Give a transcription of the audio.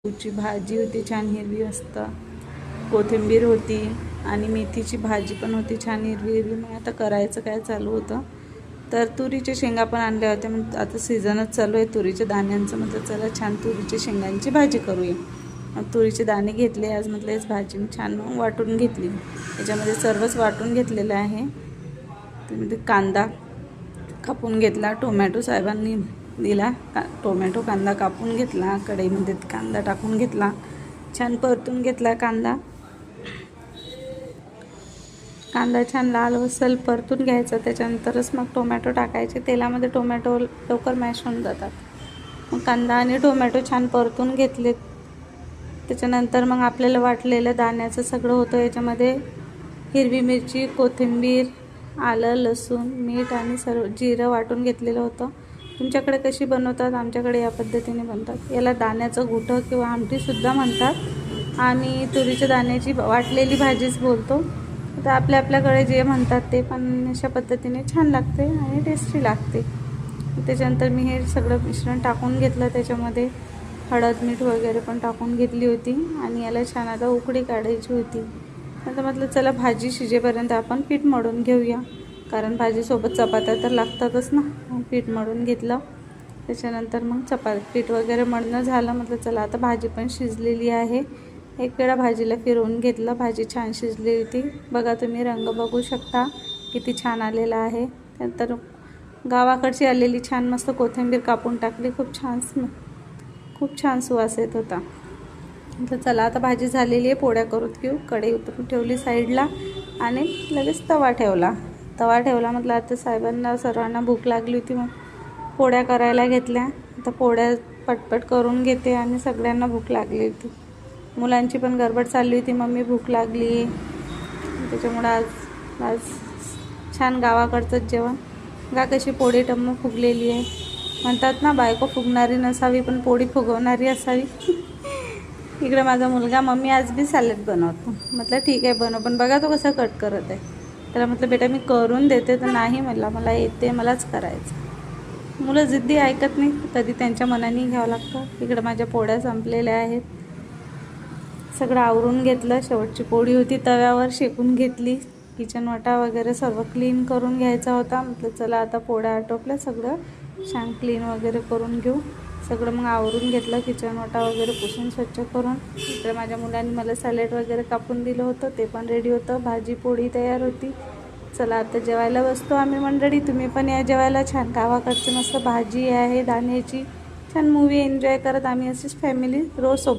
ची भाजी होती छान हिरवी मस्त, कोथिंबीर होती आणि मेथीची भाजी पण होती छान हिरवी हिरवी. मग आता करायचं काय चालू होतं तर तुरीच्या शेंगा पण आणल्या होत्या. मग आता सीझनच चालू आहे तुरीच्या दाण्यांचं. म्हटलं चला छान तुरीच्या शेंगांची भाजी करूया. मग तुरीचे दाणे घेतले आज. म्हटलं हेच भाजी मी छान मग वाटून घेतली. याच्यामध्ये सर्वच वाटून घेतलेलं आहे. त्यामध्ये कांदा कापून घेतला, टोमॅटो साहेबांनी दिला, टोमॅटो कांदा कापून घेतला, कढईमध्ये कांदा टाकून घेतला, छान परतून घेतला कांदा छान लाल वसल परतून घ्यायचा. त्याच्यानंतरच मग टोमॅटो टाकायचे. तेलामध्ये टोमॅटो लवकर मॅश होऊन जातात. मग कांदा आणि टोमॅटो छान परतून घेतले. त्याच्यानंतर मग आपल्याला वाटलेलं दाण्याचं सगळं होतं. याच्यामध्ये हिरवी मिरची, कोथिंबीर, आलं, लसूण, मीठ आणि सर्व जिरं वाटून घेतलेलं होतं. तुमच्याकडे कशी बनवतात? आमच्याकडे या पद्धतीने बनतात. याला दाण्याचं घुटं किंवा आमटीसुद्धा म्हणतात. आम्ही तुरीच्या दाण्याची वाटलेली भाजीच बोलतो. तर आपल्याकडे जे म्हणतात ते, पण अशा पद्धतीने छान लागते आणि टेस्टी लागते. त्याच्यानंतर मी हे सगळं मिश्रण टाकून घेतलं. त्याच्यामध्ये हळद, मीठ वगैरे पण टाकून घेतली होती आणि याला छान आता उकळी काढायची होती. नंतर म्हटलं चला भाजी शिजेपर्यंत आपण पीठ मळून घेऊया, कारण भाजीसोबत चपात्या तर लागतातच ना. पीठ मळून घेतलं. त्याच्यानंतर मग पीठ वगैरे मळणं झालं. म्हटलं चला आता भाजी पण शिजलेली आहे. एक वेळा भाजीला फिरवून घेतलं. भाजी छान शिजली होती. बघा तुम्ही रंग बघू शकता किती छान आलेला आहे. नंतर गावाकडची आलेली छान मस्त कोथिंबीर कापून टाकली. खूप छान सुवास येत होता. तर चला आता भाजी झालेली आहे, पोळ्या करून घेऊ. कढई उतरून ठेवली साईडला आणि लगेच तवा ठेवला. म्हटलं आता साहेबांना सर्वांना भूक लागली होती, मग पोळ्या करायला घेतल्या. आता पोळ्या पटपट करून घेते आणि सगळ्यांना भूक लागली होती. मुलांची पण गडबड चालली होती, मम्मी भूक लागली. त्याच्यामुळं आज छान गावाकडचंच जेवण. कशी पोळी टम्म फुगलेली आहे. म्हणतात ना बायको फुगणारी नसावी पण पोळी फुगवणारी असावी. इकडे माझा मुलगा मम्मी आज बी सॅलड बनवतो. म्हटलं ठीक आहे बनव, पण बघा तो कसा कट करत आहे. त्याला म्हटलं बेटा मी करून देते, तर नाही म्हणला मला येते, मलाच करायचं. मुलं जिद्दी ऐकत नाही, कधी त्यांच्या मनाने घ्यावं लागतं. इकडे माझ्या पोळ्या संपलेल्या आहेत. सगळं आवरून घेतलं. शेवटची पोळी होती तव्यावर शेकून घेतली. किचन वाटा वगैरे सर्व क्लीन करून घ्यायचा होता. म्हटलं चला आता पोळ्या आटोपल्या, सगळं छान क्लीन वगैरे करून घेऊ. सगळं मग आवरून घेतलं. किचन वाटा वगैरे पुसून स्वच्छ करून. इकडे माझ्या मुलांनी मला सॅलेड वगैरे कापून दिलं होतं, ते पण रेडी होतं. भाजी पोळी तयार होती. चला आता जेवायला बसतो आम्ही मंडळी. तुम्ही पण या जेवायला. छान गावाकडची मस्त भाजी आहे दाण्याची. छान मूवी एन्जॉय करत आम्ही अशीच फॅमिली रोज सोबत